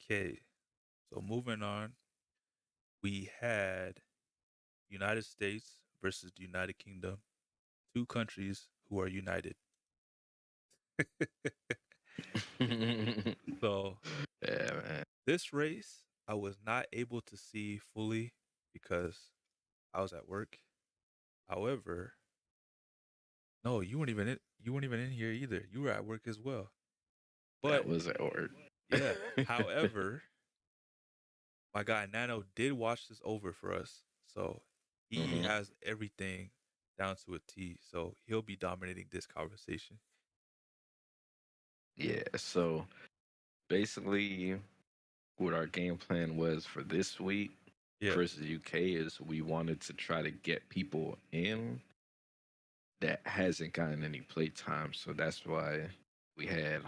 Okay, so moving on, we had United States versus the United Kingdom, two countries who are united. Yeah, So man. this race I was not able to see fully because I was at work. However, no, you weren't even in here either. You were at work as well. That But was at work. yeah, however, my guy Nano did watch this over for us. So he hmm has everything down to a T. So he'll be dominating this conversation. Yeah, so basically, what our game plan was for this week Yeah. versus UK is we wanted to try to get people in that hasn't gotten any play time. So that's why we had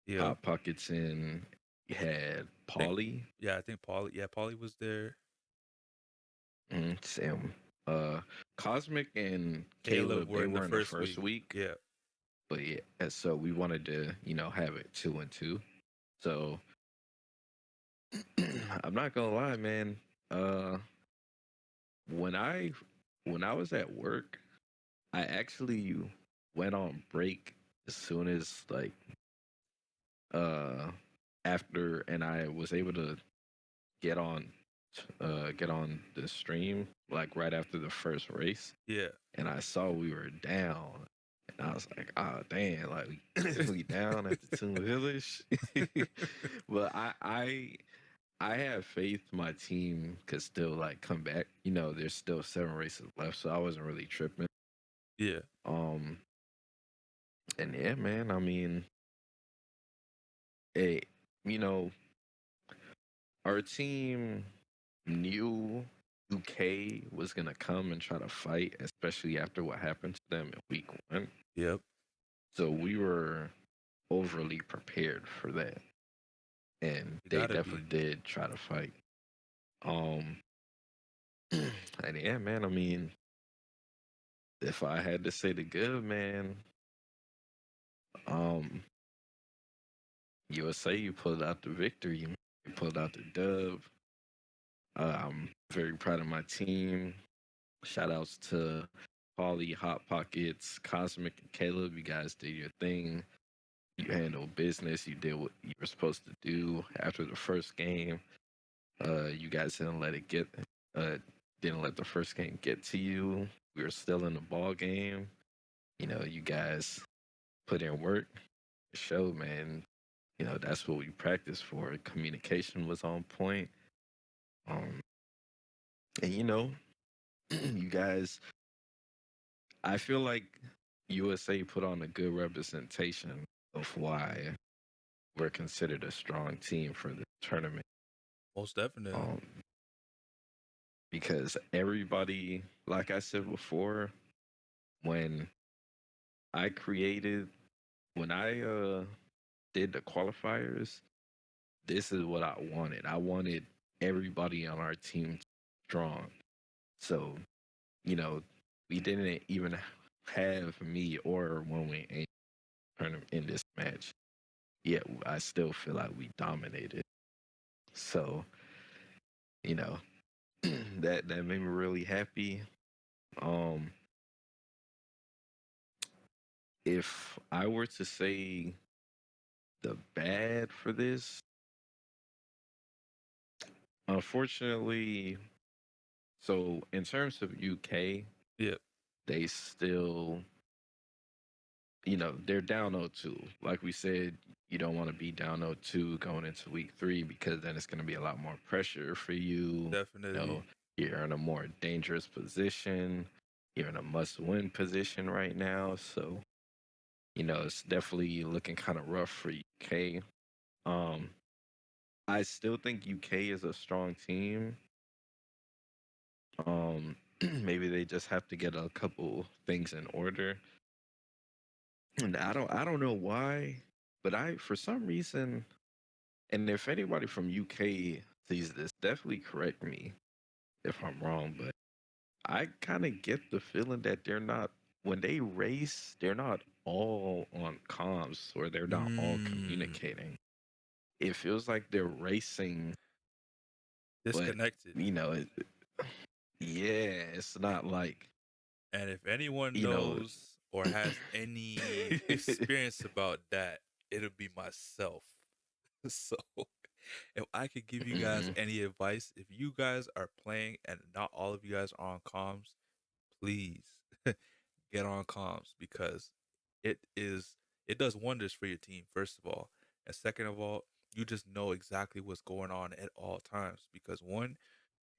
Yep. Hot Pockets in. We had Think Paulie, yeah, I think Paulie was there. Sam, uh, Cosmic, and Caleb Caleb. were They in the were in the first first week. week, Yeah. but yeah, and so we wanted to, have it 2-2. So I'm not gonna lie, man. Uh, when I when I was at work, I actually went on break as soon as uh after, and I was able to get on get on the stream like right after the first race, Yeah. and I saw we were down, and I was like, oh damn, like we down at the Toon Village. But I have faith my team could still like come back. There's still 7 races left, so I wasn't really tripping. Yeah. Um, and yeah, man, I mean, hey, you know, our team knew UK was gonna come and try to fight, especially after what happened to them in week 1. Yep. So we were overly prepared for that, and You they gotta be. definitely did try to fight. Um, and yeah, man, I mean, if I had to say the good, man, um, USA, you pulled out the victory. You pulled out the dub. I'm very proud of my team. Shout outs to Paulie, Hot Pockets, Cosmic, and Caleb. You guys did your thing. You handled business. You did what you were supposed to do after the first game. You guys uh, didn't let the first game get to you. We were still in the ball game. You guys put in work. It showed, man. That's what we practiced for. Communication was on point. Um, and you guys, I feel like USA put on a good representation of why we're considered a strong team for the tournament. Most definitely. Um, because everybody, like I said before, when I created, when I did the qualifiers, this is what I wanted. I wanted everybody on our team strong. So, you know, we didn't even have me or One Wing tournament in this match. Yet I still feel like we dominated. So, you know, that made me really happy. Um, if I were to say the bad for this, unfortunately, so in terms of UK, Yep. they still, they're down 0-2. Like we said, you don't want to be down 0-2 going into week 3 because then it's going to be a lot more pressure for you. You know, Definitely. you're in a more dangerous position. You're in a must-win position right now. So, it's definitely looking kind of rough for UK. Um, I still think UK is a strong team. Maybe they just have to get a couple things in order. And I don't know why, but I for some reason, and if anybody from UK sees this, definitely correct me if I'm wrong, but I kind of get the feeling that they're not when they race, they're not all on comms or they're not all Mm. communicating. it feels like they're racing, but disconnected. you know, yeah, it's not like And if anyone you know. knows or has any experience about that, it'll be myself. So, if I could give you guys Mhm. any advice, if you guys are playing and not all of you guys are on comms, please get on comms because it is it does wonders for your team, first of all. And second of all, you just know exactly what's going on at all times because one,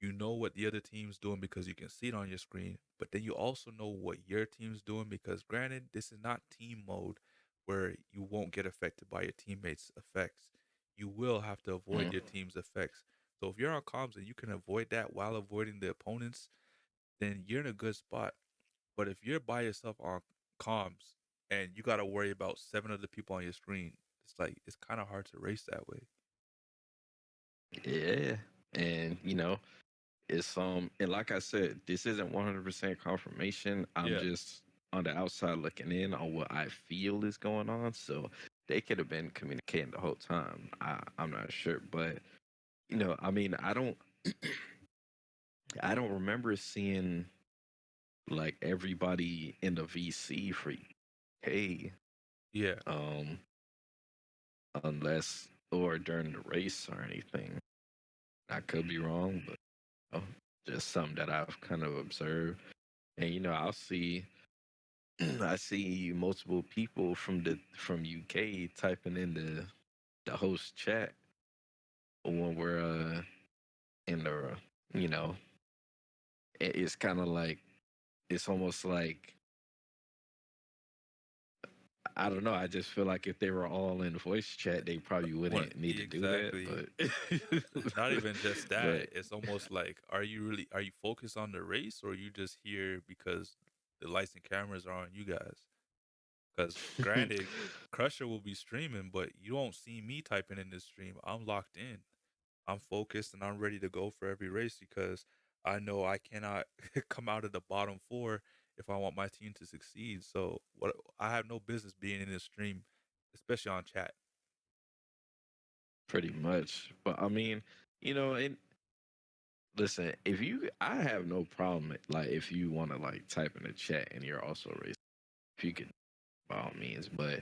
you know what the other team's doing because you can see it on your screen, but then you also know what your team's doing because granted, this is not team mode where you won't get affected by your teammates' effects. You will have to avoid Mhm. your team's effects. So if you're on comms and you can avoid that while avoiding the opponents, then you're in a good spot. But if you're by yourself on comms and you got to worry about seven other people on your screen, it's like it's kind of hard to race that way. Yeah, and it's and like I said, this isn't 100% confirmation. I'm Yeah, just on the outside looking in on what I feel is going on. So they could have been communicating the whole time. I'm not sure, but I mean, I don't remember seeing like everybody in the VC for UK, yeah, um, unless or during the race or anything. I could be wrong, but just something that I've kind of observed. And I'll see I see multiple people from UK typing in the host chat when we're in the you know it's kind of like it's almost like I don't know. I just feel like if they were all in voice chat, they probably what wouldn't need to do that. exactly. But Not even just that. but It's almost like, are you focused on the race or are you just here because the lights and cameras are on you guys? Because granted, Crusher will be streaming, but you don't see me typing in this stream. I'm locked in. I'm focused and I'm ready to go for every race because I know I cannot come out of the bottom four if I want my team to succeed. So what I have no business being in this stream, especially on chat. pretty much. But I mean, and listen, I have no problem. Like if you want to like type in the chat and you're also racing, if you could, by all means. But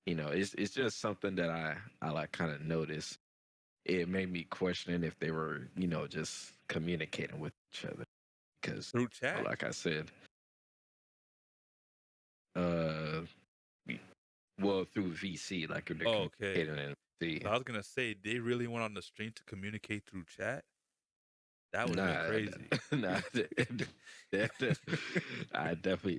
it's just something that I like kind of noticed. It made me question if they were, just communicating with each other because, Through chat? like I said, uh, we- well, through VC, like if they're Oh, okay. communicating in VC. So I was gonna say they really went on the stream to communicate through chat. That would have been Nah, crazy. nah,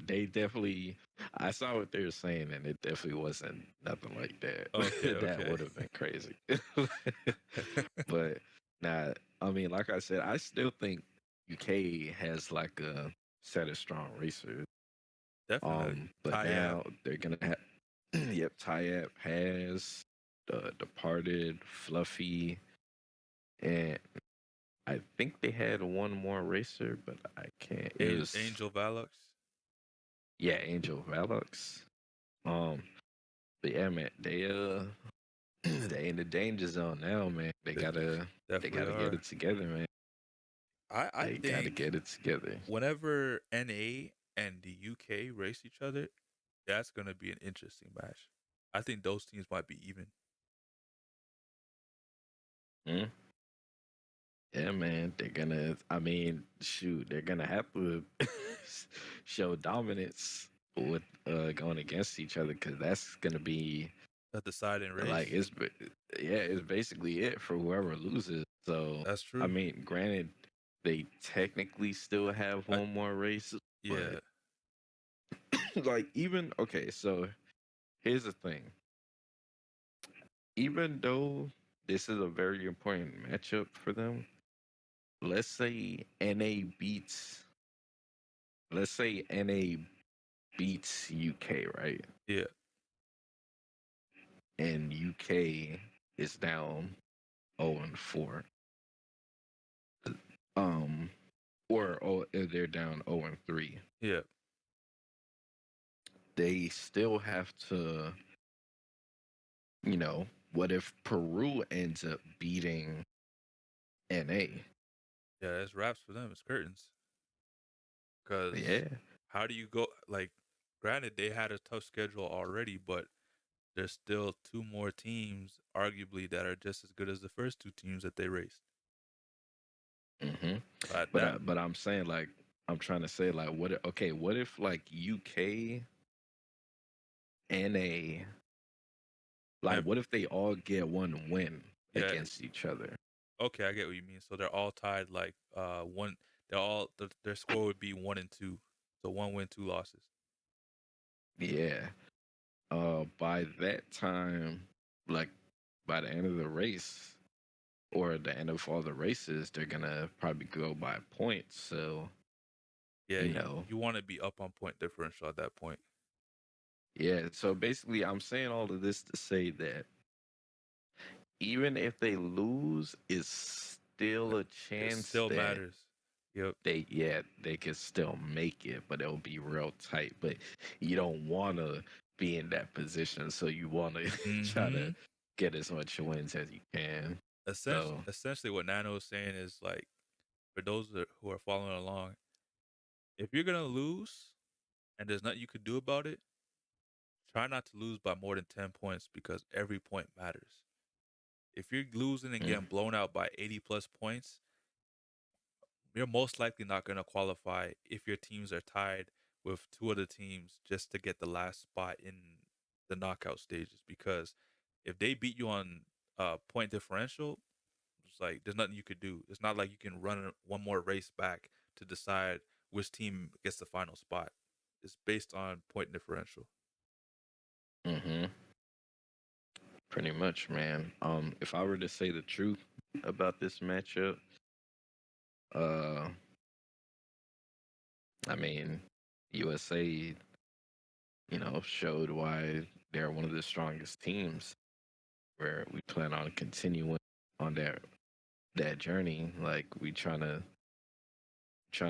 they definitely, I saw what they were saying, and it definitely wasn't nothing like that. Okay, That okay. would have been crazy. But nah, I mean, like I said, I still think UK has like a set of strong racers. Definitely. But Tie app. now they're gonna have, yep, Tyap has the Departed, Fluffy, and I think they had one more racer, but I can't. It was Angel Valux. yeah, Angel Valux. Um, but yeah, man, they in the danger zone now, man. They They gotta they definitely gotta get are. it together, man. I They gotta think get it together. whenever NA and the UK race each other, that's gonna be an interesting match. I think those teams might be even. Hmm? Yeah, man. They're gonna. I mean, shoot, they're gonna have to show dominance with going against each other because that's gonna be A deciding like race. yeah, it's basically it for whoever loses. So That's I true. mean, granted, they technically still have I, one more race, but yeah. like even okay. So here's the thing: even though this is a very important matchup for them, let's say NA beats. Let's say NA beats UK, right? Yeah. And UK is down 0-4. Um, or they're down 0-3. Yeah. They still have to, you know. What if Peru ends up beating NA? Yeah, it's wraps for them. It's curtains. Because Yeah. how do you go? Like, granted, they had a tough schedule already, but there's still two more teams, arguably, that are just as good as the first two teams that they raced. hmm So at But that, but I'm saying like I'm trying to say like okay, what if like UK, NA, like and what if they all get one win yeah, against each other? okay, I get what you mean. So they're all tied, like one. Their score would be 1-2. So one win, two losses. Yeah. By that time, like by the end of the race or the end of all the races, they're gonna probably go by points. So, Yeah, you you know, you want to be up on point differential at that point. yeah. So basically I'm saying all of this to say that even if they lose, it's still a It chance still that matters. Yep. they could still make it, but it'll be real tight. But you don't want to be in that position, so you want to try Mm-hmm. to get as much wins as you can. So, Essentially, what Nano is saying is like, for those who are following along, if you're gonna lose and there's nothing you could do about it, try not to lose by more than 10 points because every point matters. If you're losing and getting mm, blown out by 80 plus points, you're most likely not going to qualify if your teams are tied with two other teams just to get the last spot in the knockout stages. Because if they beat you on point differential, it's like there's nothing you could do. It's not like you can run one more race back to decide which team gets the final spot. It's based on point differential. hmm pretty much, man. If I were to say the truth about this matchup, uh, I mean, USA, showed why they're one of the strongest teams. Where we plan on continuing on that journey. Like we trying to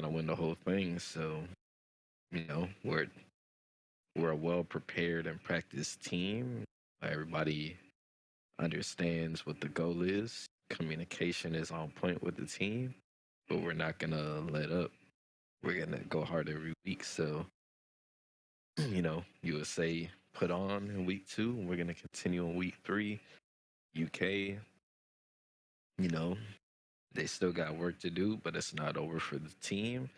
win the whole thing. So we're a well prepared and practiced team. Everybody understands what the goal is. Communication is on point with the team, but we're not gonna let up. We're gonna go hard every week. So USA put on in week 2, and we're gonna continue in week 3. UK, you know, they still got work to do, but it's not over for the team.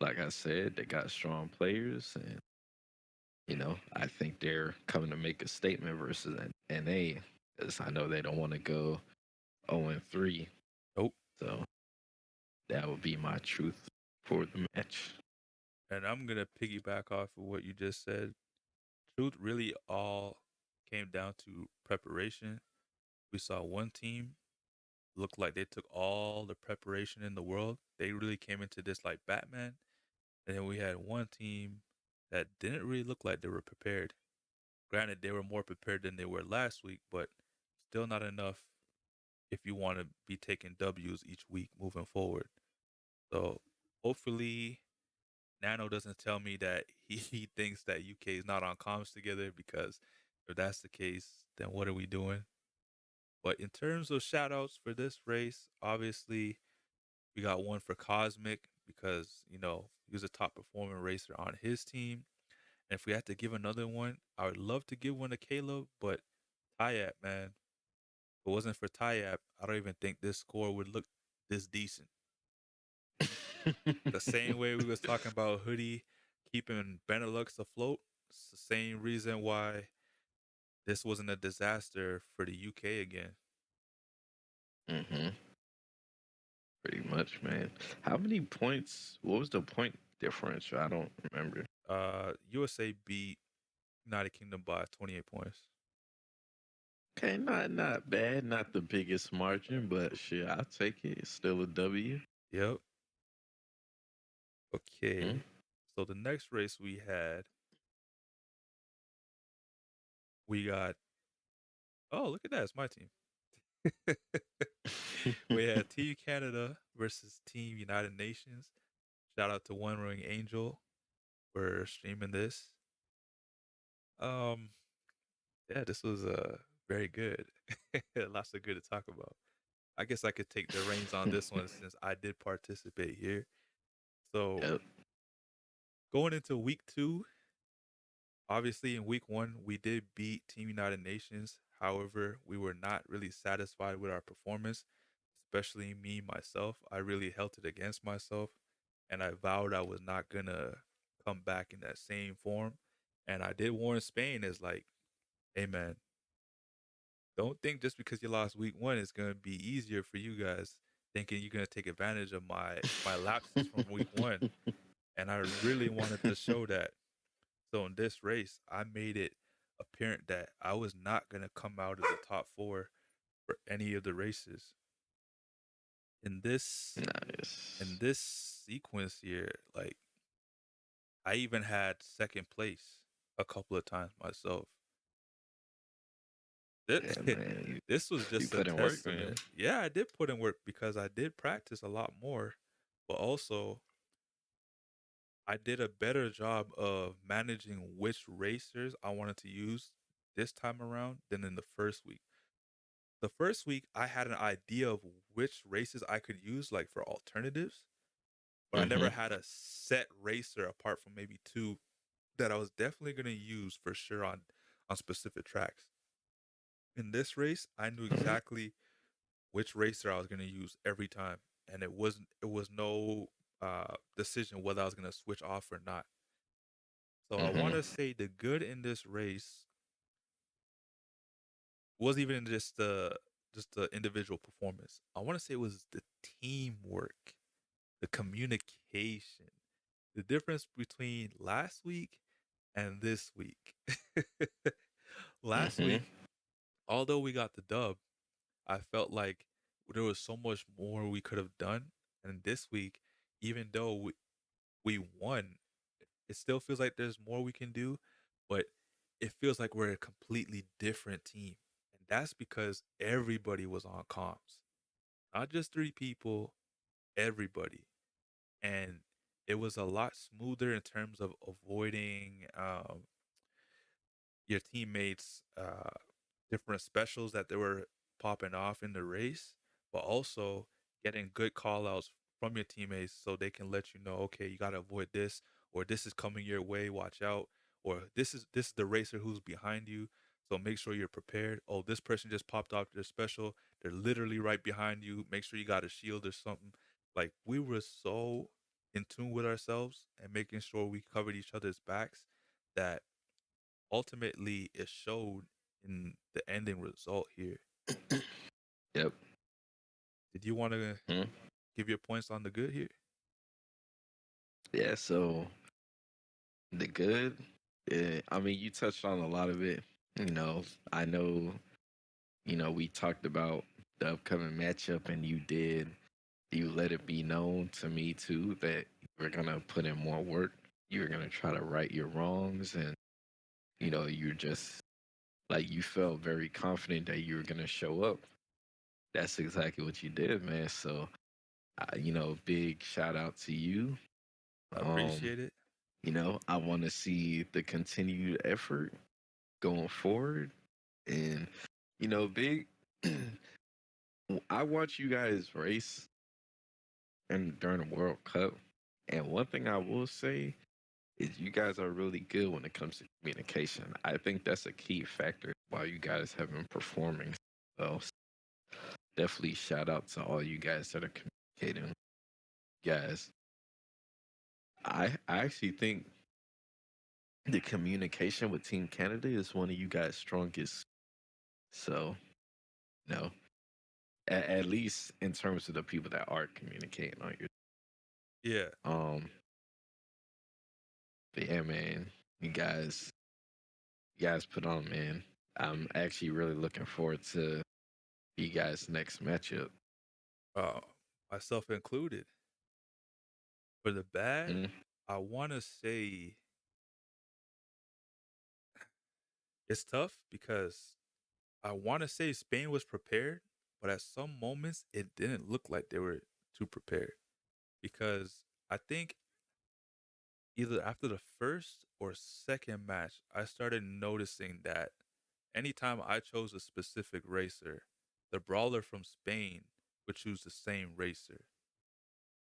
Like I said, they got strong players, and I think they're coming to make a statement versus NA, because I know they don't want to go 0-3. Nope. So that would be my truth for the match. And I'm going to piggyback off of what you just said. Truth really all came down to preparation. We saw one team look like they took all the preparation in the world. They really came into this like Batman. And then we had one team that didn't really look like they were prepared. Granted, they were more prepared than they were last week, but still not enough if you want to be taking W's each week moving forward. So hopefully Nano doesn't tell me that he thinks that UK is not on comms together, because if that's the case, then what are we doing? But in terms of shout outs for this race, obviously we got one for Cosmic because, he was a top performing racer on his team. And if we had to give another one, I would love to give one to Caleb, but Tyap, man. If it wasn't for Tyap, I don't even think this score would look this decent. The same way we was talking about Hoodie keeping Benelux afloat, it's the same reason why this wasn't a disaster for the UK again. hmm Pretty much, man. How many points? What was the point differential? I don't remember. USA beat United Kingdom by 28 points. Okay, not bad. Not the biggest margin, but shit, I'll take it. It's still a W. Yep. Hmm? Okay. So the next race we got. Oh, look at that! It's my team. We had Team Canada versus Team United Nations. Shout out to One Ring Angel for streaming this. Um, yeah, this was Very good. Lots of good to talk about. I guess I could take the reins on this one since I did participate here. So Yep. going into week two, obviously in week one, we did beat Team United Nations. However, we were not really satisfied with our performance, especially me, myself. I really held it against myself and I vowed I was not going to come back in that same form. And I did warn Spain as like, hey man, don't think just because you lost week one, it's going to be easier for you guys thinking you're going to take advantage of my lapses from week one. And I really wanted to show that. So in this race, I made it apparent that I was not going to come out of the top four for any of the races. In this in Nice. this sequence here, like I even had second place a couple of times myself. This, Yeah, man. this was You just a put in work, man. testament. Yeah, I did put in work because I did practice a lot more, but also I did a better job of managing which racers I wanted to use this time around than in the first week. The first week, I had an idea of which races I could use, like for alternatives, but I never Mm-hmm. had a set racer apart from maybe two that I was definitely going to use for sure on specific tracks. In this race, I knew Mm-hmm. exactly which racer I was going to use every time, and it was no decision whether I was going to switch off or not. So I want Mm-hmm. to say the good in this race was even just the individual performance. I want to say it was the teamwork, the communication, the difference between last week and this week. Last Mm-hmm. week, although we got the dub, I felt like there was so much more we could have done. And this week, even though we won, it still feels like there's more we can do, but it feels like we're a completely different team. And that's because everybody was on comms. Not just three people, everybody. And it was a lot smoother in terms of avoiding your teammates different specials that they were popping off in the race, but also getting good call outs from your teammates so they can let you know, okay, you gotta avoid this, or this is coming your way, watch out, or this is the racer who's behind you. So make sure you're prepared. Oh, this person just popped off their special. They're literally right behind you. Make sure you got a shield or something. Like we were so in tune with ourselves and making sure we covered each other's backs that ultimately it showed in the ending result here. Yep. Did you want to Mhm. give your points on the good here? Yeah, so the good, I mean, you touched on a lot of it. You know, I know, we talked about the upcoming matchup, and you let it be known to me too that you were going to put in more work. You were going to try to right your wrongs. And, you're just like, you felt very confident that you were going to show up. That's exactly what you did, man. So, big shout out to you. I Um, appreciate it. I want to see the continued effort going forward. And, big, I watch you guys race and during the World Cup. And one thing I will say is you guys are really good when it comes to communication. I think that's a key factor why you guys have been performing well. So definitely shout out to all you guys that are communicating. Guys, I actually think the communication with Team Canada is one of you guys' strongest. So, no, at least in terms of the people that are communicating on your Yeah, um but yeah, man, you guys put on, man. I'm actually really looking forward to you guys' next matchup. uh, myself included. For the bad, Mm, I want to say it's tough because I want to say Spain was prepared, but at some moments it didn't look like they were too prepared because I think either after the first or second match, I started noticing that anytime I chose a specific racer, the brawler from Spain would choose the same racer.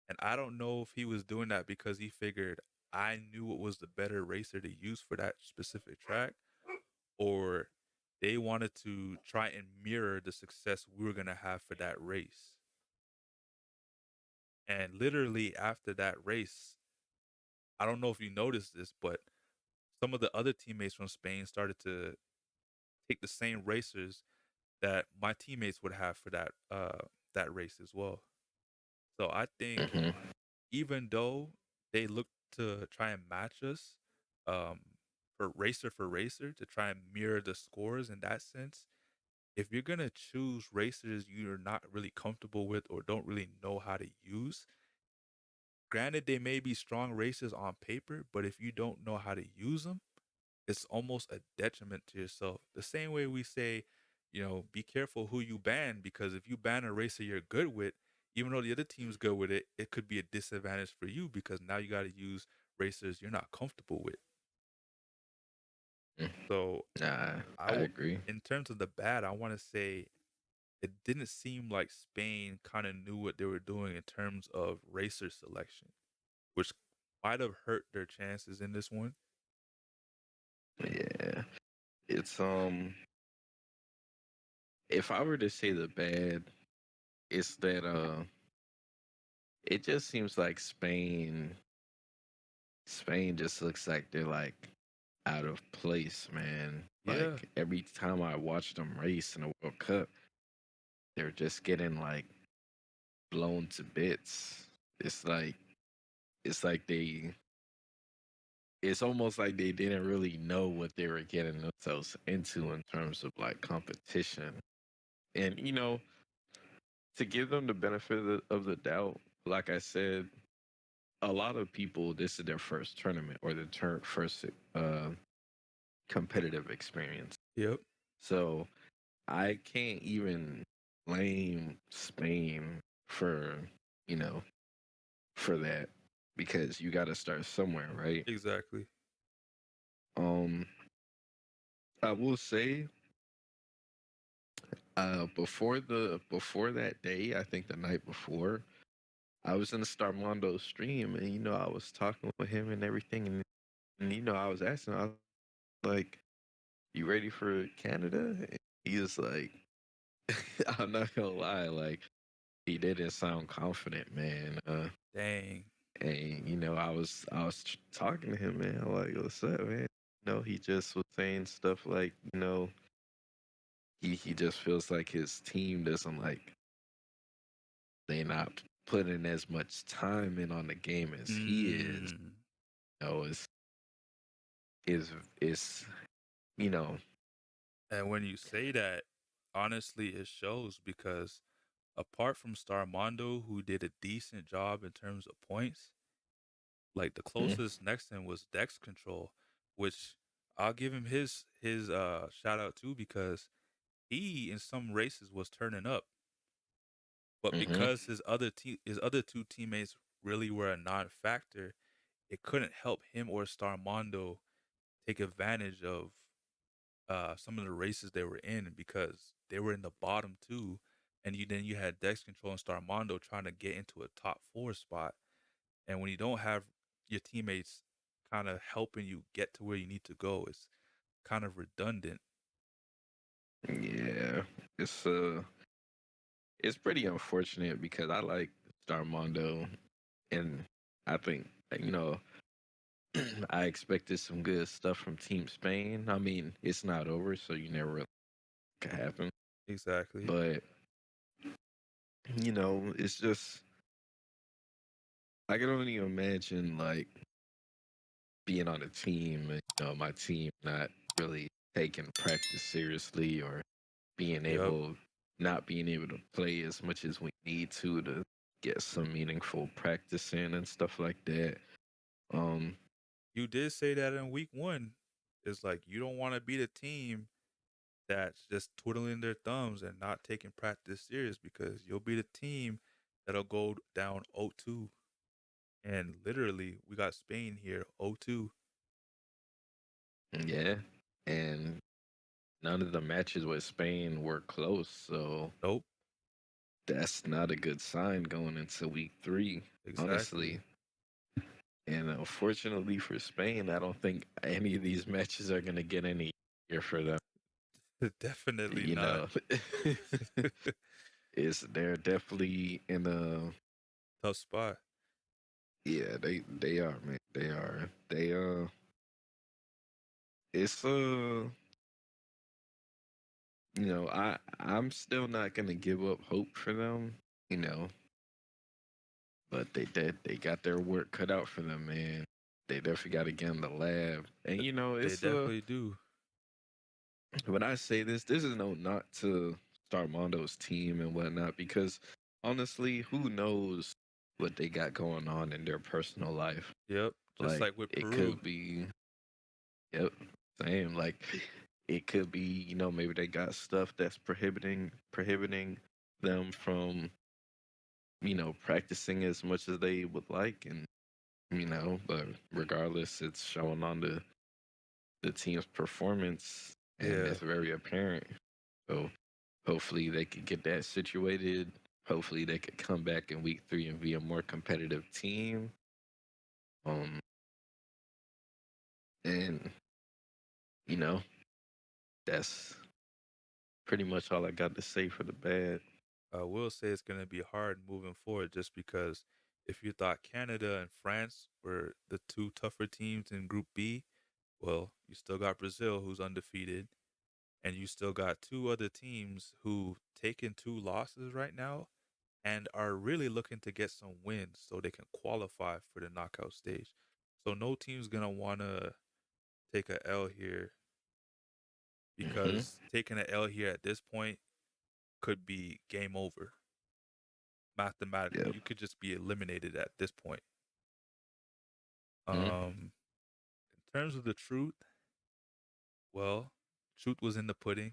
And I don't know if he was doing that because he figured I knew what was the better racer to use for that specific track, or they wanted to try and mirror the success we were going to have for that race. And literally after that race, I don't know if you noticed this, but some of the other teammates from Spain started to take the same racers that my teammates would have for that race as well. So I think Hmm. even though they look to try and match us um for racer to try and mirror the scores in that sense, if you're gonna choose racers you're not really comfortable with or don't really know how to use, granted they may be strong racers on paper, but if you don't know how to use them, it's almost a detriment to yourself. The same way we say, be careful who you ban because if you ban a racer you're good with, even though the other team's good with it, it could be a disadvantage for you because now you got to use racers you're not comfortable with. So, Nah, I I w- agree. in terms of the bad, I want to say it didn't seem like Spain kind of knew what they were doing in terms of racer selection, which might have hurt their chances in this one. Yeah, it's if I were to say the bad, it's that it just seems like Spain just looks like they're like out of place, man. Yeah, Like every time I watch them race in the World Cup, they're just getting like blown to bits. It's like it's like they it's almost like they didn't really know what they were getting themselves into in terms of like competition. And to give them the benefit of the doubt, like I said, a lot of people this is their first tournament or their first competitive experience. yep, So I can't even blame Spain for you know for that because you got to start somewhere, right? exactly. Um, I will say, before that day, I think the night before, I was in the Starmondo stream, and I was talking with him and everything, and I was asking, I was like, "You ready for Canada?" And he was like, "I'm not gonna lie, like he didn't sound confident, man." Dang. And I was talking to him, man. I'm like, "What's up, man?" He just was saying stuff like, he just feels like his team doesn't like they not putting as much time in on the game as he is. Mm. It's is you know And when you say that, honestly, it shows because apart from Starmondo, who did a decent job in terms of points, like the mm, closest next to him was Dex Control, which I'll give him his shout out too because he in some races was turning up, but mhm, because his other two teammates really were a non-factor, it couldn't help him or Starmondo take advantage of some of the races they were in because they were in the bottom two, and you had Dex Control and Starmondo trying to get into a top four spot, and when you don't have your teammates kind of helping you get to where you need to go, it's kind of redundant. yeah. It's it's pretty unfortunate because I like Starmondo, and I think I expected some good stuff from Team Spain. I mean, it's not over, so you never really could happen. Exactly. But it's just I can only imagine like being on a team and my team not really taking practice seriously or being Yep. able not being able to play as much as we need to get some meaningful practice in and stuff like that. Um You did say that in week one. It's like you don't want to be the team that's just twiddling their thumbs and not taking practice serious because you'll be the team that'll go down 0-2. And literally, we got Spain here 0-2. yeah. And none of the matches with Spain were close, so Nope. that's not a good sign going into week 3, honestly. Exactly. And unfortunately for Spain, I don't think any of these matches are going to get any easier for them. Definitely You not. know, they're definitely in a Tough spot. yeah, they are, man. They are. It's I'm still not gonna give up hope for them, you know, but they got their work cut out for them, man. They definitely got to get in the lab, and They it's definitely do. when I say this is no not to Starmondo's team and whatnot, because honestly, who knows what they got going on in their personal life? Yep. Just Like like with it Peru. could be, yep, same. Like it could be, maybe they got stuff that's prohibiting them from, practicing as much as they would like, and but regardless, it's showing on the team's performance, and Yeah. it's very apparent. So hopefully they could get that situated. Hopefully they could come back in week 3 and be a more competitive team. Um, and you know that's pretty much all I got to say for the bad. I will say it's going to be hard moving forward just because if you thought Canada and France were the two tougher teams in Group B, well, you still got Brazil who's undefeated, and you still got two other teams who taken two losses right now and are really looking to get some wins so they can qualify for the knockout stage. So no team's going to want to take a L here Hmm. because taking an L here at this point could be game over mathematically. Yep. You could just be eliminated at this point. Hmm. In terms of the truth, well, truth was in the pudding.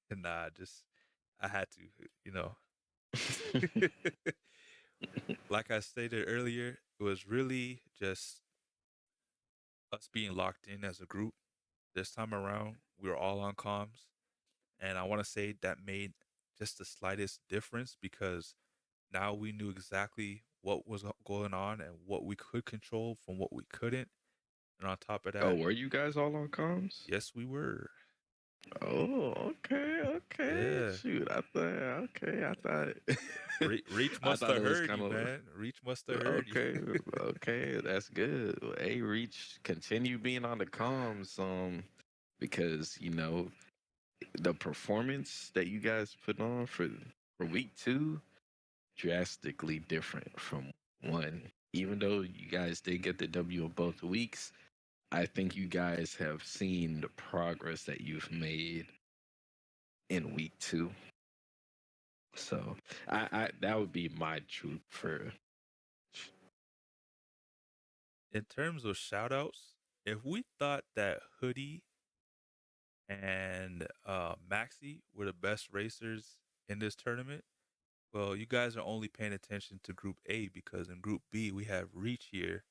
And just I had to, you know. Like I stated earlier, it was really just us being locked in as a group. This time around, we were all on comms. And I want to say that made just the slightest difference because now we knew exactly what was going on and what we could control from what we couldn't. And on top of Oh, that, were you guys all on comms? yes, we were. Oh, okay, okay. Yeah. Shoot, I thought, Reach I must thought have it was heard kind you, of man. Reach must have heard you. okay, okay. That's good. Well, hey, Reach, continue being on the comms, because the performance that you guys put on for week 2 drastically different from 1. Even though you guys did get the W in both weeks, I think you guys have seen the progress that you've made in week 2. So I that would be my truth for. In terms of shout outs, if we thought that Hoodie and Maxi were the best racers in this tournament, well, you guys are only paying attention to Group A because in Group B, we have Reach here,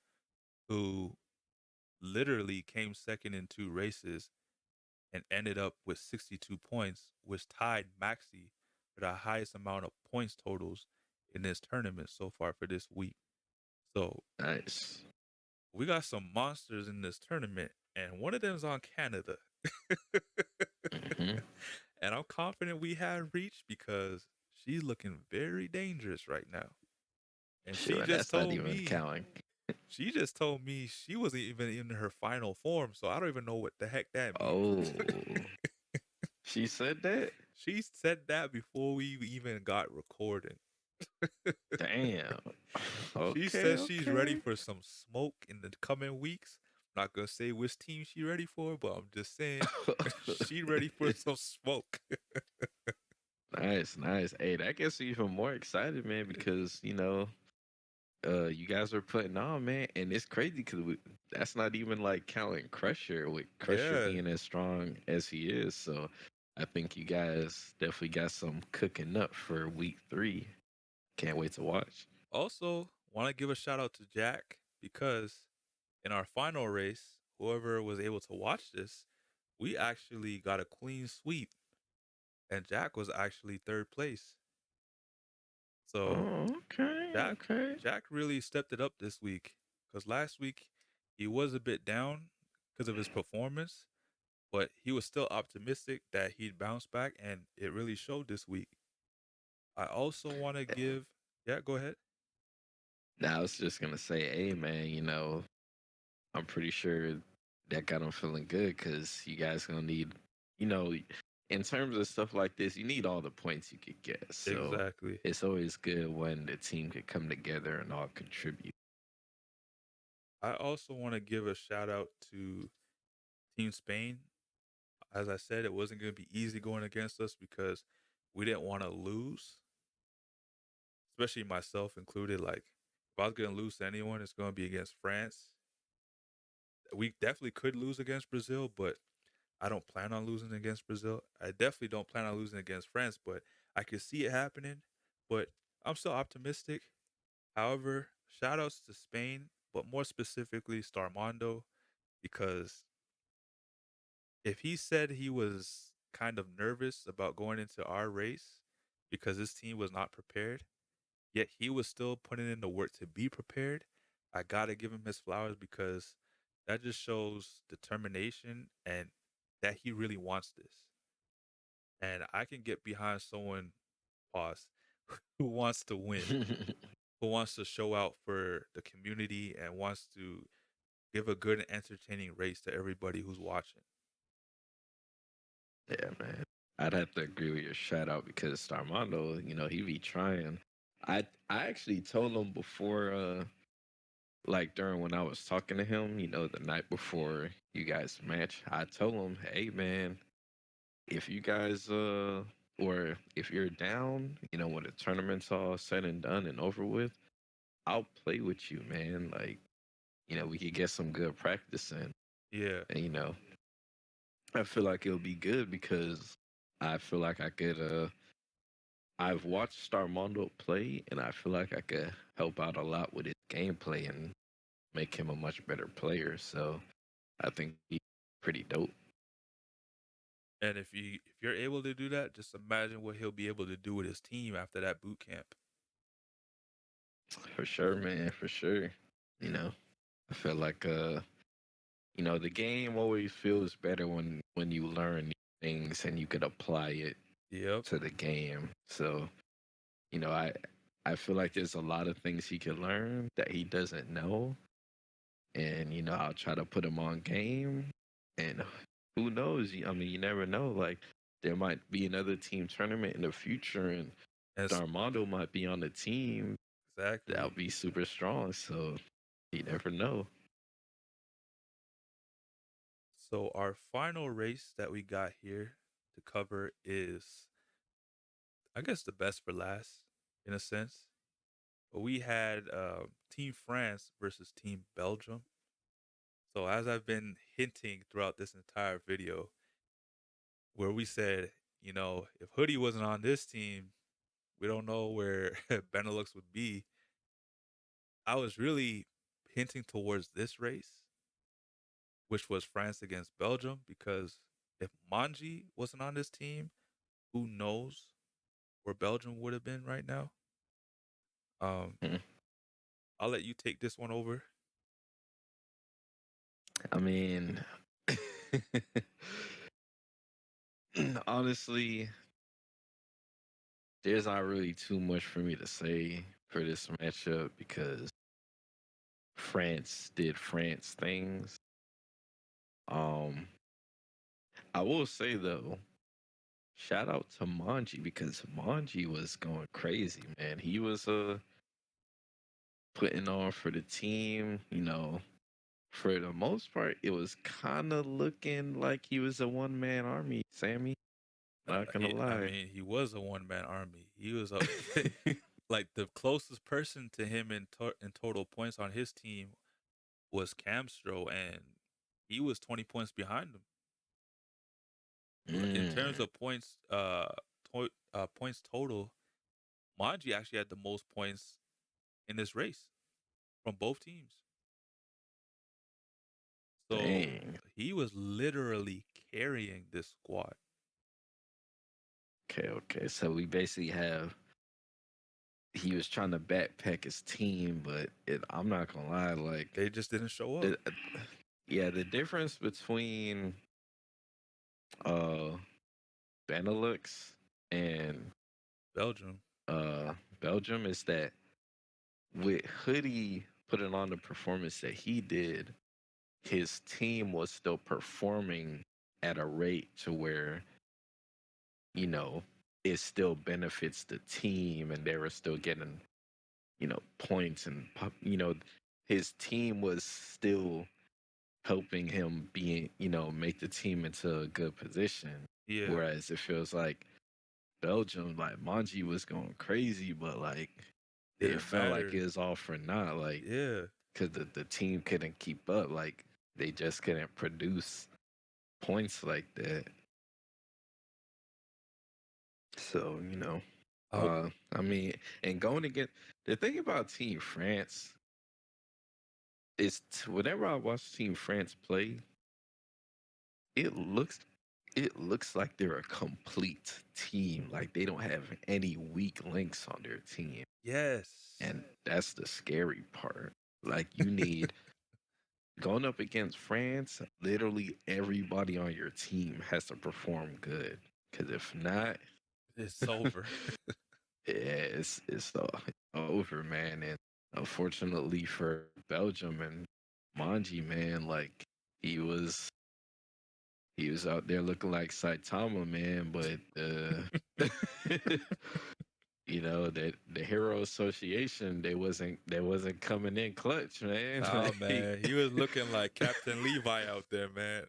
who literally came second in 2 races and ended up with 62 points, which tied Maxi for the highest amount of points totals in this tournament so far for this week. So Nice. we got some monsters in this tournament, and one of them's on Canada. Hmm. And I'm confident we have Reach because she's looking very dangerous right now. And Sure, that's not even counting. she just told me she wasn't even in her final form, so I don't even know what the heck that means. Oh, she said that? She said that before we even got recording. Damn. She Okay, says she's ready okay. for some smoke in the coming weeks. I'm not gonna say which team she ready for, but I'm just saying she ready for some smoke. Nice, nice. Hey, that gets me even more excited, man, because you guys are putting on, man, and it's crazy because that's not even like counting Crusher, with Crusher Yeah. being as strong as he is. So I think you guys definitely got some cooking up for week 3. Can't wait to watch. Also, want to give a shout out to Jack because in our final race, whoever was able to watch this, we actually got a clean sweep, and Jack was actually 3rd place. So Oh, okay, Jack okay. Jack really stepped it up this week because last week he was a bit down because of his performance, but he was still optimistic that he'd bounce back, and it really showed this week. I also want to give, yeah, go ahead. Now I was just gonna say, hey man, I'm pretty sure that got him feeling good because you guys gonna need, you know, in terms of stuff like this, you need all the points you could get. So Exactly. it's always good when the team could come together and all contribute. I also want to give a shout out to Team Spain. As I said, it wasn't going to be easy going against us because we didn't want to lose, especially myself included. Like, if I was going to lose to anyone, it's going to be against France. We definitely could lose against Brazil, but I don't plan on losing against Brazil. I definitely don't plan on losing against France, but I could see it happening. But I'm still optimistic. However, shout outs to Spain, but more specifically Starmondo, because if he said he was kind of nervous about going into our race because his team was not prepared, yet he was still putting in the work to be prepared, I got to give him his flowers because that just shows determination and that he really wants this. And I can get behind someone, pause, who wants to win, who wants to show out for the community and wants to give a good and entertaining race to everybody who's watching. Yeah, man. I'd have to agree with your shout out because Starmondo, he be trying. I actually told him before, like during when I was talking to him, the night before you guys match, I told him, hey man, if you guys or if you're down, when the tournament's all said and done and over with, I'll play with you, man. Like, we could get some good practice in. Yeah. And I feel like it'll be good because I feel like I could I've watched Starmondo play and I feel like I could help out a lot with his gameplay and make him a much better player. So I think he's pretty dope. And if you're able to do that, just imagine what he'll be able to do with his team after that boot camp. For sure, man, for sure. You know, I feel like the game always feels better when you learn new things and you could apply it Yep. to the game. So, you know, I I feel like there's a lot of things he can learn that he doesn't know. And, I'll try to put him on game. And who knows? I mean, you never know. Like, there might be another team tournament in the future, and And Starmondo might be on the team that'll exactly. be super strong. So, you never know. So our final race that we got here to cover is, I guess, the best for last in a sense. But we had Team France versus Team Belgium. So as I've been hinting throughout this entire video, where we said, if Hoodie wasn't on this team, we don't know where Benelux would be. I was really hinting towards this race, which was France against Belgium, because if Manji wasn't on this team, who knows where Belgium would have been right now? Um, Hmm. I'll let you take this one over. I mean, honestly, there's not really too much for me to say for this matchup because France did France things. Um, I will say though, shout out to Manji because Manji was going crazy, man. He was putting on for the team, for the most part, it was kind of looking like he was a one man army, Sammy. Not gonna I lie. mean, he was a one man army. He was a like the closest person to him in total points on his team was Camstro, and he was 20 points behind him. In terms Mm, of points, points total, Manji actually had the most points in this race from both teams. So dang. he was literally carrying this squad. Okay. So we basically have he was trying to backpack his team, but I'm not gonna lie, like They just didn't show up. the yeah, the difference between uh Benelux and Belgium. uh Belgium is that with Hoodie putting on the performance that he did, his team was still performing at a rate to where, you know, it still benefits the team and they were still getting, points and, his team was still helping him make the team into a good position. Yeah, Whereas it feels like Belgium, like Manji was going crazy, but like it didn't felt like matter. it was all for naught, like Yeah. because the team couldn't keep up, like they just couldn't produce points like that. So Oh, I mean, and going again, the thing about Team France is whenever I watch Team France play, it looks it looks like they're a complete team. Like they don't have any weak links on their team. yes. And that's the scary part. Like you need going up against France, literally everybody on your team has to perform good. Cause if not, It's over. yeah, it's over, man. And unfortunately for Belgium and Manji, man, like he was he was out there looking like Saitama, man. But that the Hero Association, they wasn't coming in clutch, man. Nah, Like, man. He was looking like Captain Levi out there, man.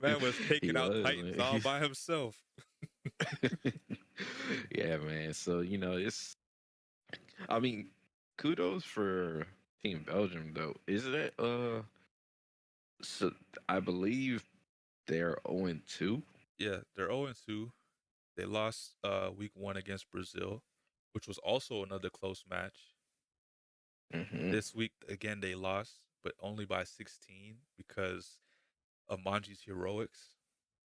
Man was he taking out was, Titans man. all by himself. Yeah, man. So it's. I mean, kudos for Team Belgium, though. Is that So I believe they're 0-2. Yeah, they're 0-2. They lost week 1 against Brazil, which was also another close match. Mm-hmm. This week again they lost, but only by 16 because of Manji's heroics,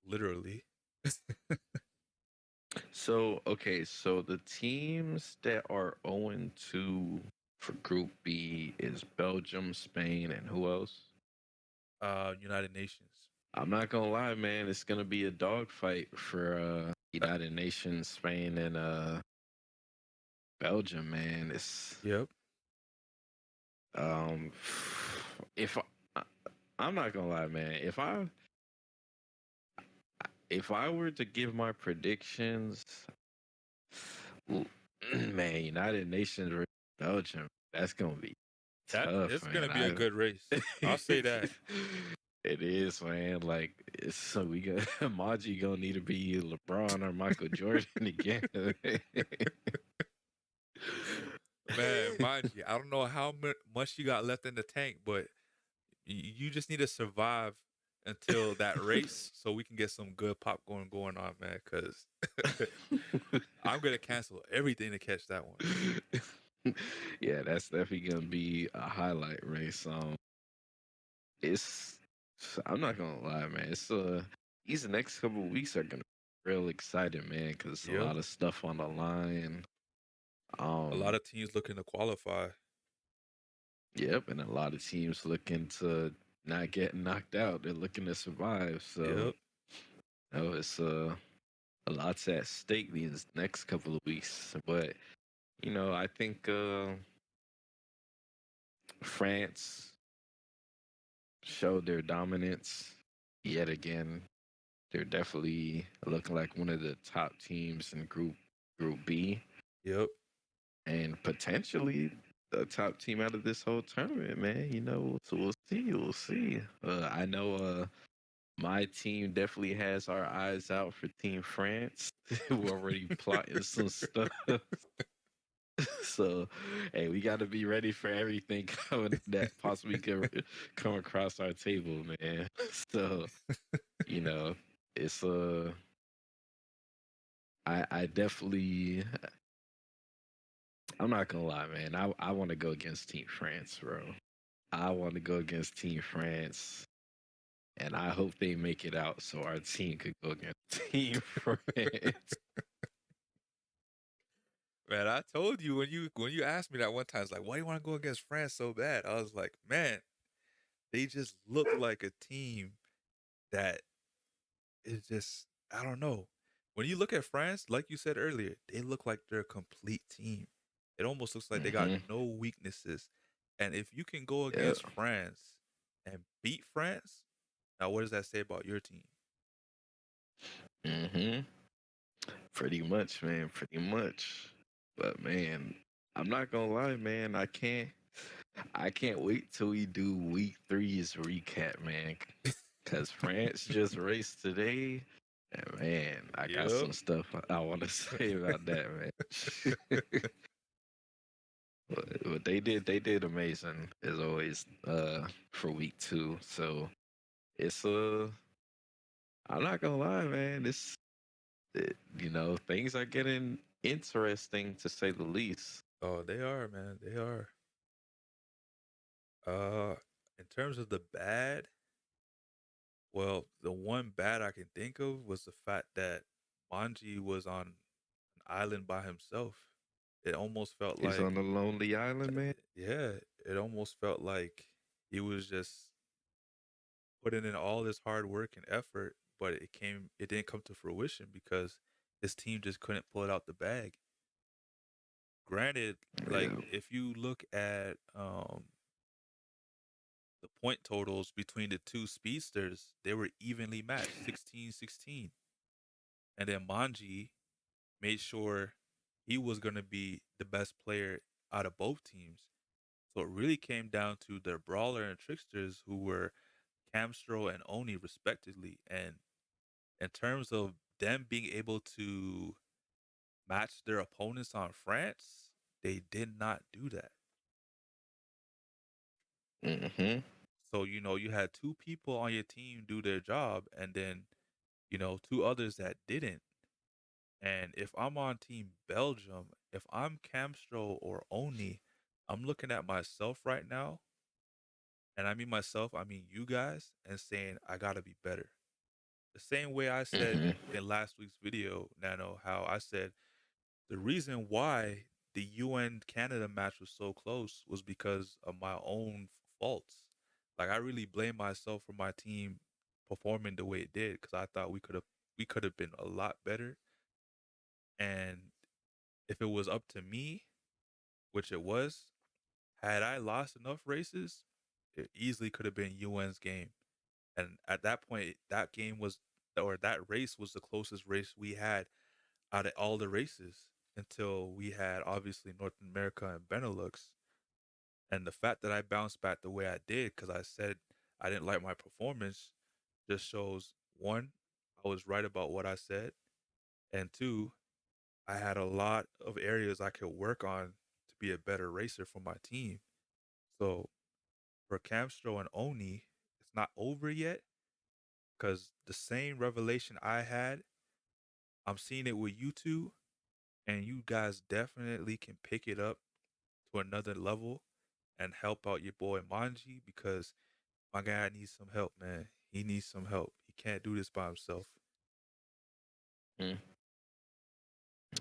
literally. So okay, so the teams that are 0-2 for Group B is Belgium, Spain, and who else? United Nations. I'm not gonna lie, man. It's gonna be a dogfight for Uh, United Nations, Spain, and Belgium, man. It's yep. um, if I'm not gonna lie, man. If I were to give my predictions, man, United Nations versus Belgium, that's gonna be That tough, it's gonna man. be a good race. I'll say that. It is, man. Like, so we got Maji gonna need to be LeBron or Michael Jordan again. Man, mind you, I don't know how much you got left in the tank, but you just need to survive until that race so we can get some good popcorn going on, man. Because I'm gonna cancel everything to catch that one. Yeah, that's definitely gonna be a highlight race. It's I'm not gonna lie, man. These next couple of weeks are gonna be real exciting, man, because a Yep. lot of stuff on the line. A lot Um, of teams looking to qualify. yep, and a lot of teams looking to not get knocked out. They're looking to survive. So, Yep. it's a lot's at stake these next couple of weeks. But I think France showed their dominance yet again. They're definitely looking like one of the top teams in Group B, Yep. and potentially the top team out of this whole tournament, man. So we'll see. We'll see. I know my team definitely has our eyes out for Team France. We're already plotting some stuff. So, hey, we got to be ready for everything coming that possibly could come across our table, man. So, you know, it's I definitely, I'm not gonna lie, man. I want to go against Team France, bro. I want to go against Team France. and I hope they make it out so our team could go against Team France. Man, I told you when you asked me that one time, it's like, why do you want to go against France so bad? I was like, man, they just look like a team that is just I don't know. When you look at France, like you said earlier, they look like they're a complete team. It almost looks like they got Mm-hmm. no weaknesses. And if you can go Yeah. against France and beat France, now what does that say about your team? Mm-hmm. Pretty much, man. Pretty much. But man, I'm not gonna lie, man. I can't wait till we do week three's recap, man. Cause France just raced today. And man, I got Yep. some stuff I want to say about that, man. But they did amazing as always for week two. So it's I'm not gonna lie, man. Things are getting interesting to say the least. Oh, they are, man. They are. Uh in terms of the bad, well, the one bad I can think of was the fact that Manji was on an island by himself. It almost felt He's on like, a lonely island, man. yeah, it almost felt like he was just putting in all this hard work and effort, but it didn't come to fruition because his team just couldn't pull it out the bag. Granted, like Yeah. if you look at the point totals between the two speedsters, they were evenly matched, 16-16. And then Manji made sure he was going to be the best player out of both teams. So it really came down to the brawler and tricksters who were Camstro and Oni respectively. And in terms of them being able to match their opponents on France, they did not do that. Mm-hmm. So, you had two people on your team do their job and then, two others that didn't. And if I'm on Team Belgium, if I'm Camstro or Oni, I'm looking at myself right now. And I mean myself, I mean you guys, and saying, I got to be better. The same way I said Mm-hmm. in last week's video, Nano, how I said the reason why the UN Canada match was so close was because of my own faults. Like I really blame myself for my team performing the way it did because I thought we could have been a lot better. And if it was up to me, which it was, had I lost enough races, it easily could have been UN's game. And at that point, that race was the closest race we had out of all the races until we had obviously North America and Benelux. And the fact that I bounced back the way I did, because I said I didn't like my performance, just shows one, I was right about what I said, and two, I had a lot of areas I could work on to be a better racer for my team. So for Camstro and Oni, it's not over yet because the same revelation I had, I'm seeing it with you two, and you guys definitely can pick it up to another level and help out your boy Manji because my guy needs some help, man. He needs some help. He can't do this by himself. Mm.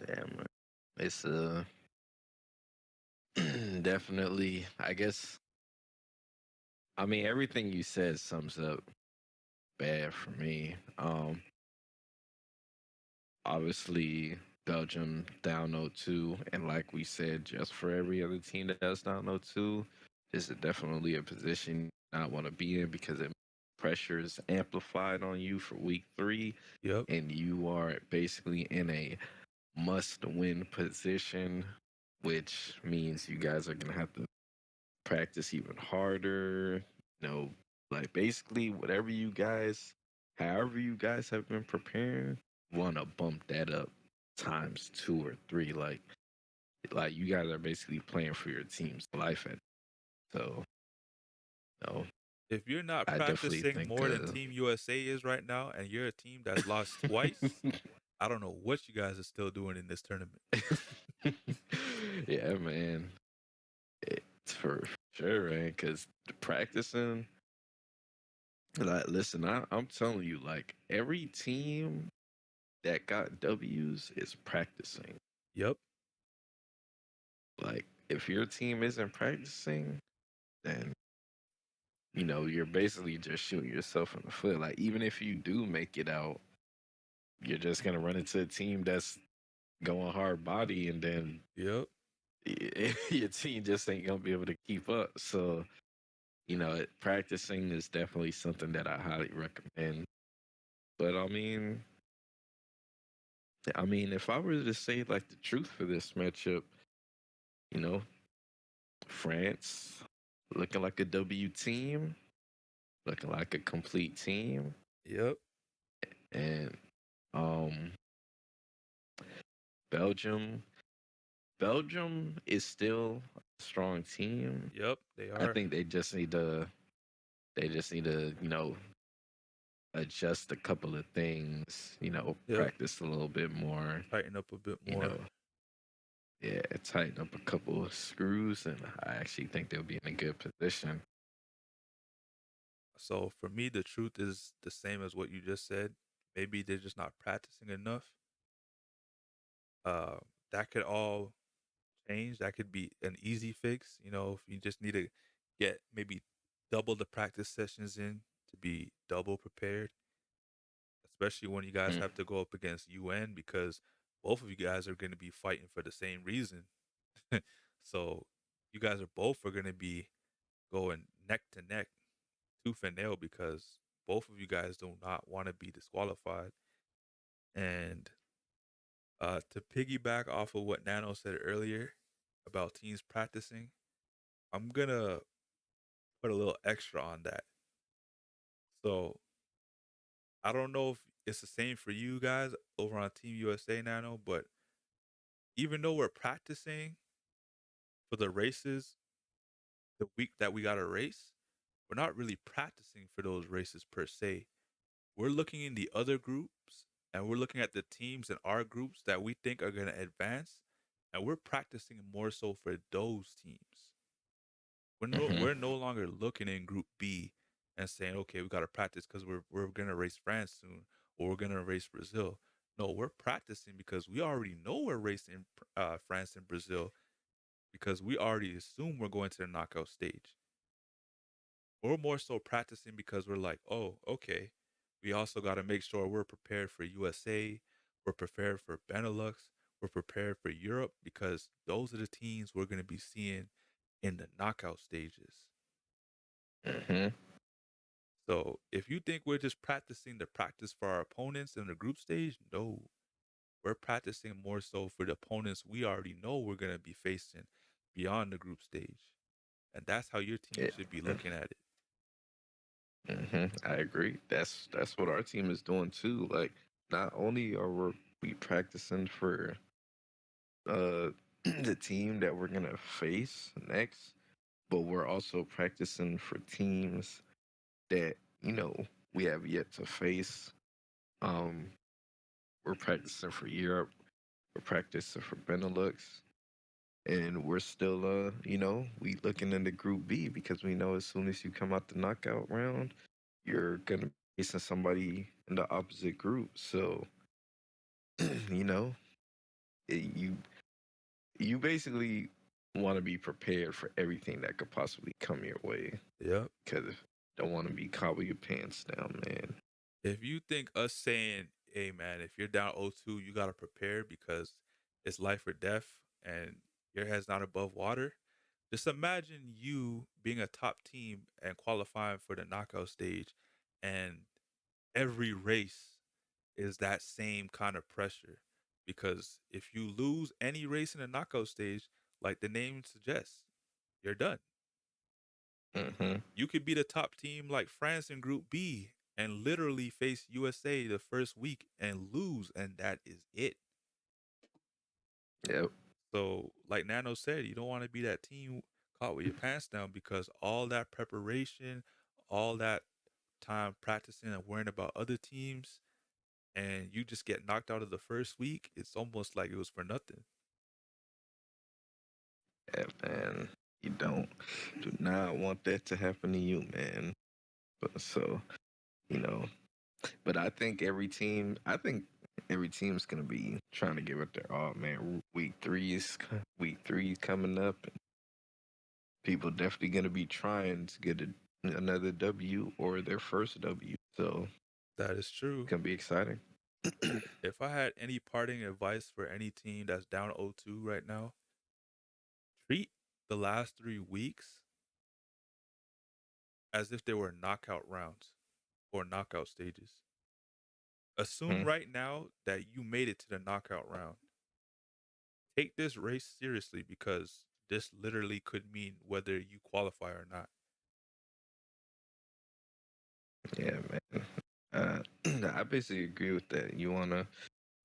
Yeah, man. It's definitely. I guess. I mean, everything you said sums up bad for me. Obviously Belgium down 0-2, and like we said, just for every other team that's down 0-2, this is definitely a position you not want to be in because it pressure is amplified on you for week three, Yep. and you are basically in a must-win position, which means you guys are gonna have to practice even harder. You know, like basically whatever you guys, however you guys have been preparing, want to bump that up times two or three. Like you guys are basically playing for your team's life at. So, no, If you're not I definitely practicing think. more than Team USA is right now, and you're a team that's lost twice, I don't know what you guys are still doing in this tournament. Yeah, man, it's for sure, man. Because practicing Like, listen, I'm telling you, like every team that got W's is practicing. Yep. Like, if your team isn't practicing, then you're basically just shooting yourself in the foot. Like, even if you do make it out, you're just gonna run into a team that's going hard body, and then Yep. your team just ain't gonna be able to keep up. So, practicing is definitely something that I highly recommend. But I mean, if I were to say like the truth for this matchup, you know, France looking like a W team, looking like a complete team, Yep. and um, Belgium. Belgium is still a strong team. Yep. They I are. think they just need to adjust a couple of things. Yep. Practice a little bit more. Tighten up a bit You more. know, yeah, tighten up a couple of screws, and I actually think they'll be in a good position. So for me, the truth is the same as what you just said. Maybe they're just not practicing enough. Uh, that could all change. That could be an easy fix. If you just need to get maybe double the practice sessions in to be double prepared, especially when you guys Mm. have to go up against UN because both of you guys are going to be fighting for the same reason. So you guys are going to be going neck to neck, tooth and nail because both of you guys do not want to be disqualified. And to piggyback off of what Nano said earlier about teams practicing, I'm gonna put a little extra on that. So I don't know if it's the same for you guys over on Team USA Nano, but even though we're practicing for the races the week that we got a race, we're not really practicing for those races per se. We're looking in the other groups and we're looking at the teams in our groups that we think are gonna advance, and we're practicing more so for those teams. Hmm. We're no longer looking in Group B and saying, okay, we got to practice because we're gonna race France soon or we're gonna race Brazil. No, we're practicing because we already know we're racing France and Brazil because we already assume we're going to the knockout stage. We're more so practicing because we're like, oh, okay. We also got to make sure we're prepared for USA. We're prepared for Benelux. We're prepared for Europe because those are the teams we're going to be seeing in the knockout stages. Hmm. So if you think we're just practicing the practice for our opponents in the group stage, no. We're practicing more so for the opponents we already know we're going to be facing beyond the group stage. And that's how your team Yeah. should be looking at it. I agree. That's what our team is doing too. Like, not only are we practicing for the team that we're gonna face next, but we're also practicing for teams that we have yet to face. Um, we're practicing for Europe. We're practicing for Benelux, and we're still we looking into Group B because we know as soon as you come out the knockout round, you're gonna be facing somebody in the opposite group. So you know you you basically want to be prepared for everything that could possibly come your way Yep. because don't want to be caught with your pants down, man. If you think us saying, hey, man, if you're down 0-2, you got to prepare because it's life or death and your head's not above water. Just imagine you being a top team and qualifying for the knockout stage, and every race is that same kind of pressure. Because if you lose any race in the knockout stage, like the name suggests, you're done. Hmm. You could be the top team like France in Group B and literally face USA the first week and lose, and that is it. Yep. So, like Nano said, you don't want to be that team caught with your pants down because all that preparation, all that time practicing and worrying about other teams, and you just get knocked out of the first week, it's almost like it was for nothing. Yeah, man. You don't do not want that to happen to you, man. But so you know. But I think every team's gonna be trying to give it their all, man. Week 3 is coming up. And people definitely gonna be trying to get another W or their first W. So That is it's true. gonna be exciting. If I had any parting advice for any team that's down 0-2 right now, treat the last 3 weeks as if they were knockout rounds or knockout stages. Assume Hmm. right now that you made it to the knockout round. Take this race seriously because this literally could mean whether you qualify or not. Yeah, man. I basically agree with that. You wanna,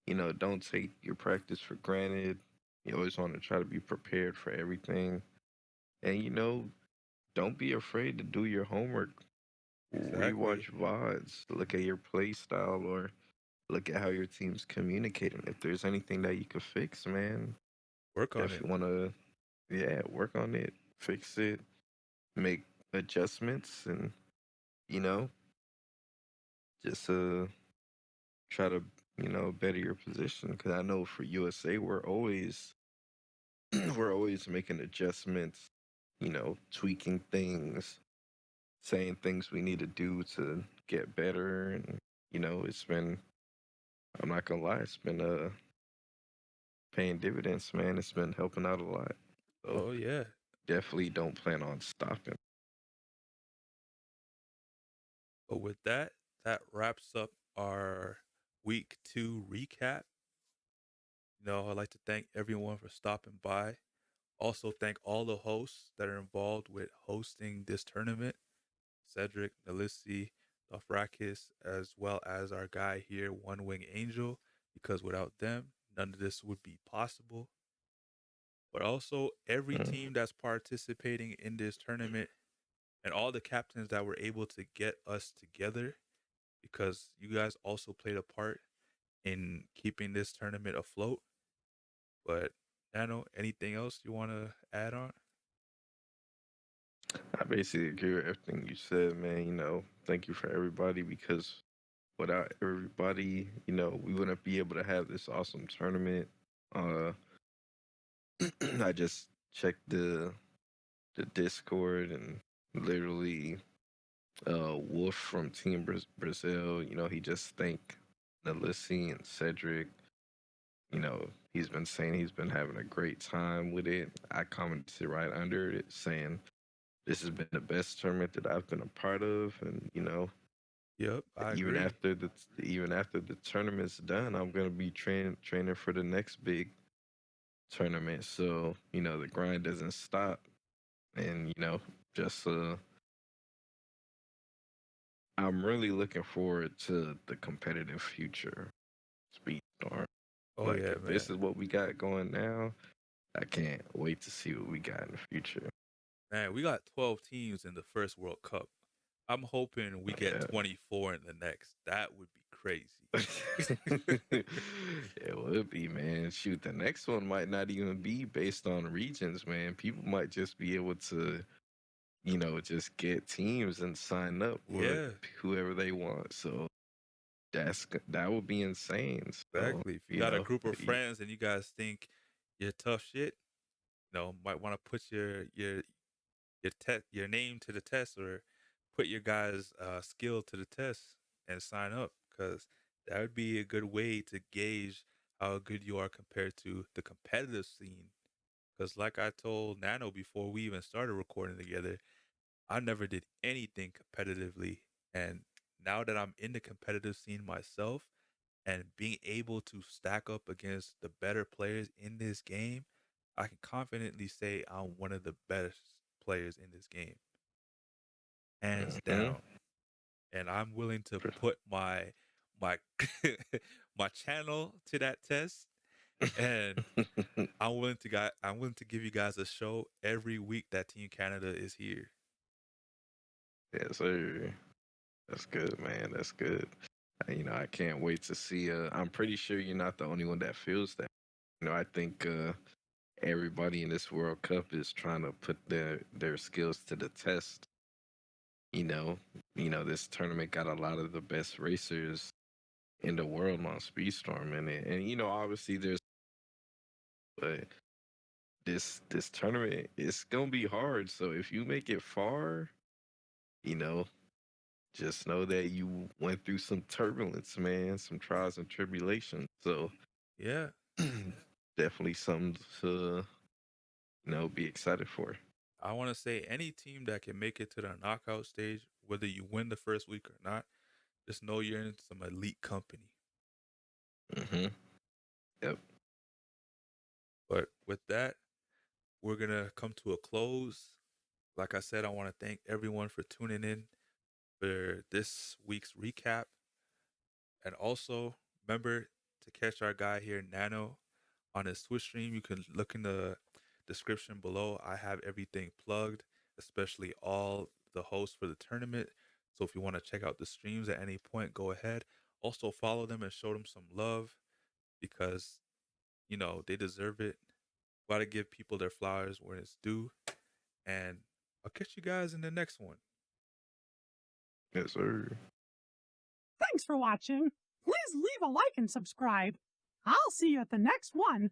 don't take your practice for granted. You always want to try to be prepared for everything, and don't be afraid to do your homework. Exactly. Rewatch VODs, look at your play style, or look at how your team's communicating. If there's anything that you could fix, man, Work on it. definitely want to, yeah, work on it, fix it, make adjustments, and you know, just try to better your position. Because I know for USA, we're always we're always making adjustments, tweaking things, saying things we need to do to get better, and it's been, I'm not gonna lie, it's been paying dividends, man. It's been helping out a lot. So Oh, yeah. definitely don't plan on stopping. But with that, that wraps up our week 2 recap. I'd like to thank everyone for stopping by. Also, thank all the hosts that are involved with hosting this tournament, Cedric, Nalissi, Dofrakis, as well as our guy here, One Wing Angel, because without them, none of this would be possible. But also, every Mm. team that's participating in this tournament and all the captains that were able to get us together, because you guys also played a part in keeping this tournament afloat. But Nano, anything else you want to add on? I basically agree with everything you said, man. Thank you for everybody, because without everybody, we wouldn't be able to have this awesome tournament. Uh, I just checked the Discord, and literally, Wolf from Team Brazil, he just thanked Nalissi and Cedric. He's been saying he's been having a great time with it. I commented right under it saying this has been the best tournament that I've been a part of, and Yep, I even agree. after the tournament's done, I'm gonna be training for the next big tournament. So the grind doesn't stop, and just I'm really looking forward to the competitive future, Speedstorm. Oh Like yeah, if this man. is what we got going now, I can't wait to see what we got in the future. Man, we got 12 teams in the first World Cup. I'm hoping we get Yeah. 24 in the next. That would be crazy. It would be, man. Shoot, the next one might not even be based on regions, man. People might just be able to, just get teams and sign up for Yeah, whoever they want. So that would be insane. So, exactly. If you got a group of friends and you guys think you're tough shit, might want to put your name to the test or put your guys' skill to the test and sign up because that would be a good way to gauge how good you are compared to the competitive scene. Because, like I told Nano before we even started recording together, I never did anything competitively. And now that I'm in the competitive scene myself and being able to stack up against the better players in this game, I can confidently say I'm one of the best players in this game, hands Mhm. down. And I'm willing to put my my channel to that test, and I'm willing to give you guys a show every week that Team Canada is here. Yes, sir. That's good, man. That's good. I can't wait to see. I'm pretty sure you're not the only one that feels that. I think everybody in this World Cup is trying to put their skills to the test. you know, this tournament got a lot of the best racers in the world on Speedstorm in it, and obviously there's, but this tournament it's gonna be hard. So if you make it far, you know, just know that you went through some turbulence, man, some trials and tribulations. So Yeah, definitely something to be excited for. I want to say any team that can make it to the knockout stage, whether you win the first week or not, just know you're in some elite company. Hmm. Yep. But with that, we're going to come to a close. Like I said, I want to thank everyone for tuning in for this week's recap. And also, remember to catch our guy here, Nano, on his Twitch stream. You can look in the description below. I have everything plugged, especially all the hosts for the tournament. So if you want to check out the streams at any point, go ahead. Also, follow them and show them some love because, they deserve it. Gotta give people their flowers when it's due. And I'll catch you guys in the next one. Yes, sir. Thanks for watching. Please leave a like and subscribe. I'll see you at the next one.